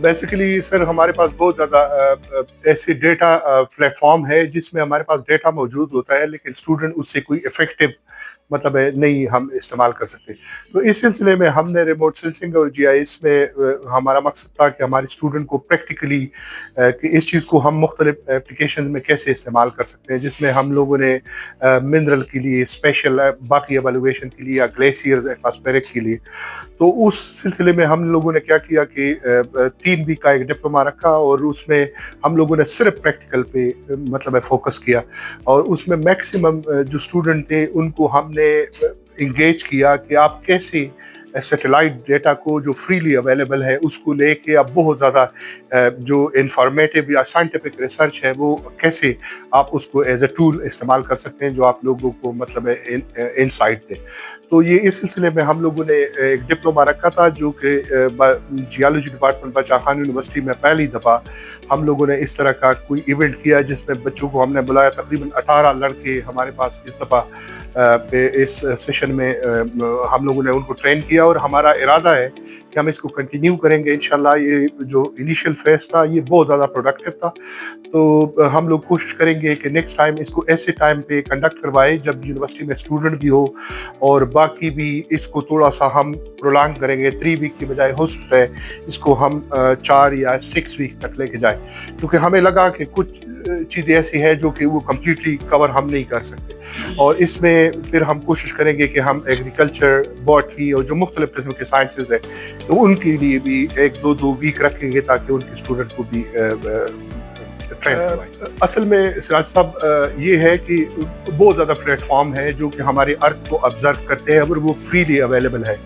Basically sir हमारे पास बहुत ज़्यादा ऐसे डेटा प्लेटफॉर्म है जिसमें हमारे पास डेटा मौजूद होता है, लेकिन स्टूडेंट उससे कोई इफ़ेक्टिव मतलब है नहीं हम इस्तेमाल कर सकते। तो इस सिलसिले में हमने रिमोट सेंसिंग और जीआईएस में हमारा मकसद था कि हमारे स्टूडेंट को प्रैक्टिकली कि इस चीज़ को हम मुख्तलिफ एप्लीकेशन में कैसे इस्तेमाल कर सकते हैं, जिसमें हम लोगों ने मिनरल के लिए स्पेशल बाकी एवेलुएशन के लिए या ग्लेशियर्स एटमॉस्फेरिक के लिए। तो उस सिलसिले में हम लोगों ने क्या किया कि 3 वीक का एक डिप्लोमा रखा और उसमें हम लोगों ने सिर्फ प्रैक्टिकल पे मतलब है फोकस किया, और उसमें मैक्सिमम जो स्टूडेंट थे उनको हमने इंगेज किया कि आप कैसे सैटेलाइट डेटा को जो फ्रीली अवेलेबल है उसको लेके आप बहुत ज़्यादा जो इंफॉर्मेटिव या साइंटिफिक रिसर्च है वो कैसे आप उसको एज ए टूल इस्तेमाल कर सकते हैं जो आप लोगों को मतलब है इनसाइट दे। तो ये इस सिलसिले में हम लोगों ने एक डिप्लोमा रखा था जो कि जियोलॉजी डिपार्टमेंट बादशाह खान यूनिवर्सिटी में पहली दफ़ा हम लोगों ने इस तरह का कोई इवेंट किया जिसमें बच्चों को हमने बुलाया। तकरीबन 18 लड़के हमारे पास इस दफ़ा इस सेशन में हम लोगों ने उनको ट्रेन किया, और हमारा इरादा है कि हम इसको कंटिन्यू करेंगे इंशाल्लाह। ये जो इनिशियल फेज था ये बहुत ज़्यादा प्रोडक्टिव था, तो हम लोग कोशिश करेंगे कि नेक्स्ट टाइम इसको ऐसे टाइम पे कंडक्ट करवाएं जब यूनिवर्सिटी में स्टूडेंट भी हो, और बाकी भी इसको थोड़ा सा हम प्रोलॉन्ग करेंगे। 3 वीक की बजाय हो सकता है इसको हम 4 या 6 वीक तक लेके जाएं, क्योंकि हमें लगा कि कुछ चीज़ें ऐसी है जो कि वो कम्प्लीटली कवर हम नहीं कर सकते, और इसमें फिर हम कोशिश करेंगे कि हम एग्रीकल्चर, बॉटनी और जो मुख्तलिफ किस्म के साइंसेज है तो उनके लिए भी 1-2 वीक रखेंगे ताकि उनके स्टूडेंट को भी ट्रेन करवाएं। असल में सिराज साहब ये है कि बहुत ज़्यादा प्लेटफॉर्म है जो कि हमारे अर्थ को ऑब्जर्व करते हैं और वो फ्रीली अवेलेबल है।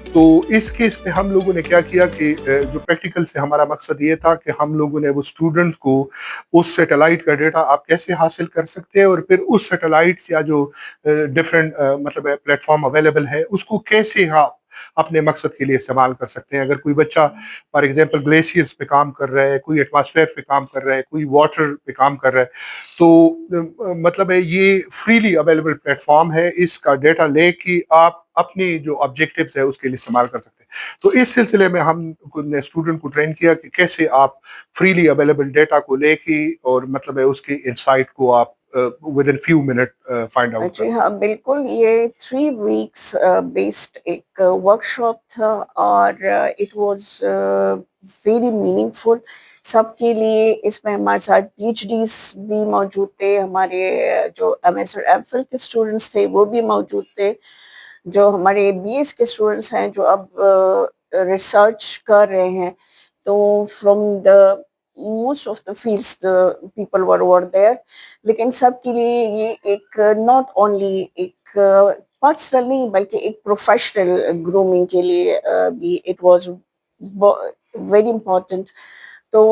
तो इस केस में हम लोगों ने क्या किया कि जो प्रैक्टिकल से हमारा मकसद ये था कि हम लोगों ने वो स्टूडेंट्स को उस सैटेलाइट का डेटा आप कैसे हासिल कर सकते हैं, और फिर उस सैटेलाइट या जो डिफरेंट मतलब प्लेटफॉर्म अवेलेबल है उसको कैसे आप अपने मकसद के लिए इस्तेमाल कर सकते हैं। अगर कोई बच्चा फॉर एग्जांपल ग्लेशियर्स पे काम कर रहा है, कोई एटमॉस्फेयर पे काम कर रहा है, कोई वाटर पे काम कर रहा है, तो मतलब है ये फ्रीली अवेलेबल प्लेटफॉर्म है। इसका डेटा लेके आप अपने जो ऑब्जेक्टिव्स है उसके लिए इस्तेमाल कर सकते हैं। तो इस सिलसिले में हम स्टूडेंट को ट्रेन किया कि कैसे आप फ्रीली अवेलेबल डेटा को लेके और मतलब है उसके इंसाइट को आप within few minute find out। जी हाँ बिल्कुल, ये 3 वीक्स बेस्ड एक वर्कशॉप था और इट वाज वेरी मीनिंगफुल सबके लिए। इसमें हमारे साथ पीएचडीज भी मौजूद थे, हमारे जो एमएस और एमफिल के स्टूडेंट्स थे वो भी मौजूद थे, जो हमारे बीएस के स्टूडेंट्स हैं जो अब रिसर्च कर रहे हैं। तो from the most of the fields the people were over there, लेकिन सबके लिए ये एक not only एक पर्सनल नहीं बल्कि एक प्रोफेशनल ग्रूमिंग के लिए भी it was very important। तो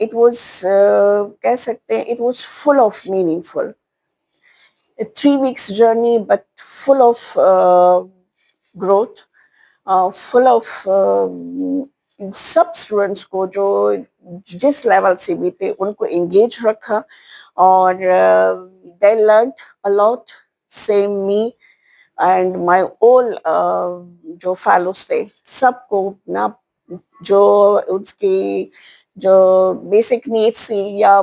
it was कह सकते हैं it was full of meaningful, a 3 weeks journey but full of growth, full of सब स्टूडेंट्स को जो जिस लेवल से भी थे उनको एंगेज रखा, और they learn a lot, same me and my all जो फेलोज थे सबको ना जो उसकी जो बेसिक नीड्स थी या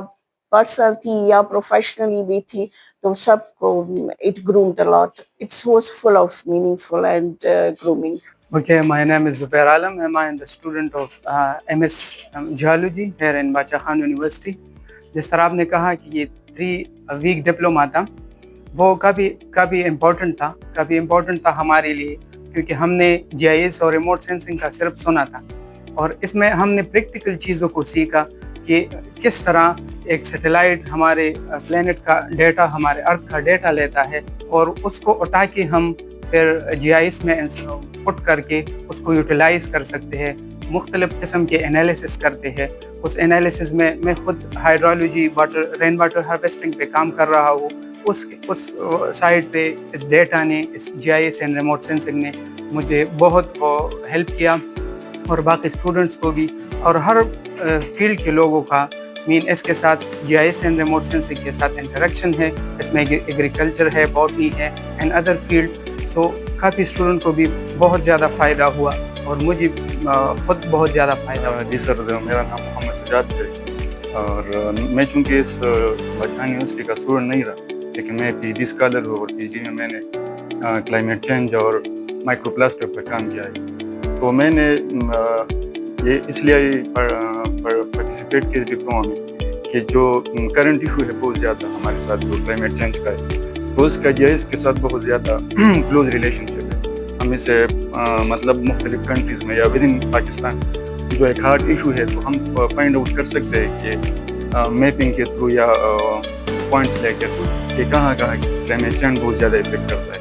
पर्सनल थी या प्रोफेशनली भी थी, तो सबको it groomed a lot. It was full of meaningful and grooming. Okay, my name is Zubair Alam and I am the student of MS Geology here in बादशाह Khan university. जिस तरह आपने कहा कि ये 3 वीक डिप्लोमा था, वो काफ़ी इम्पोर्टेंट था हमारे लिए, क्योंकि हमने जीआईएस और रिमोट सेंसिंग का सिर्फ सुना था, और इसमें हमने प्रैक्टिकल चीज़ों को सीखा कि किस तरह एक सैटेलाइट हमारे प्लेनेट का डेटा, हमारे अर्थ का डेटा लेता है और उसको उठा के हम फिर जीआईएस में पुट करके उसको यूटिलाइज़ कर सकते हैं, मुख्तलिफ़ किस्म के एनालिसिस करते हैं। उस एनालिसिस में मैं खुद हाइड्रोलॉजी, रेन वाटर हार्वेस्टिंग पे काम कर रहा हूँ। उस साइड पे इस डेटा ने, इस जीआईएस एंड रिमोट सेंसिंग ने मुझे बहुत हेल्प किया, और बाकी स्टूडेंट्स को भी, और हर फील्ड के लोगों का इसके साथ जीआईएस एंड रिमोट सेंसिंग के साथ इंटरेक्शन है। इसमें एग्रीकल्चर है, बॉटनी है एंड अदर फील्ड। सो काफ़ी स्टूडेंट को भी बहुत ज़्यादा फ़ायदा हुआ। اور مجھے خود بہت زیادہ فائدہ ہوا. جی سر، میرا نام محمد سجاد ہے اور میں چونکہ اس بچان یونیورسٹی کا اسٹوڈنٹ نہیں رہا، لیکن میں پی ایچ ڈی اسکالر ہوں اور پی ایچ ڈی میں میں نے کلائمیٹ چینج اور مائکرو پلاسٹک پر کام کیا ہے. تو میں نے یہ اس لیے پارٹیسپیٹ کیا ڈپلوما میں کہ جو کرنٹ ایشو ہے بہت زیادہ ہمارے ساتھ جو کلائمیٹ چینج کا ہے، تو اس کا جو ہے اس کے ساتھ بہت زیادہ کلوز ریلیشن شپ ہے. ہم اسے مطلب مختلف کنٹریز میں یا ود ان پاکستان جو ایک ہارڈ ایشو ہے تو ہم فائنڈ آؤٹ کر سکتے ہیں کہ میپنگ کے تھرو یا پوائنٹس لے کے تھرو کہ کہاں کہاں کلائمیٹ چینج بہت زیادہ افیکٹ کرتا ہے.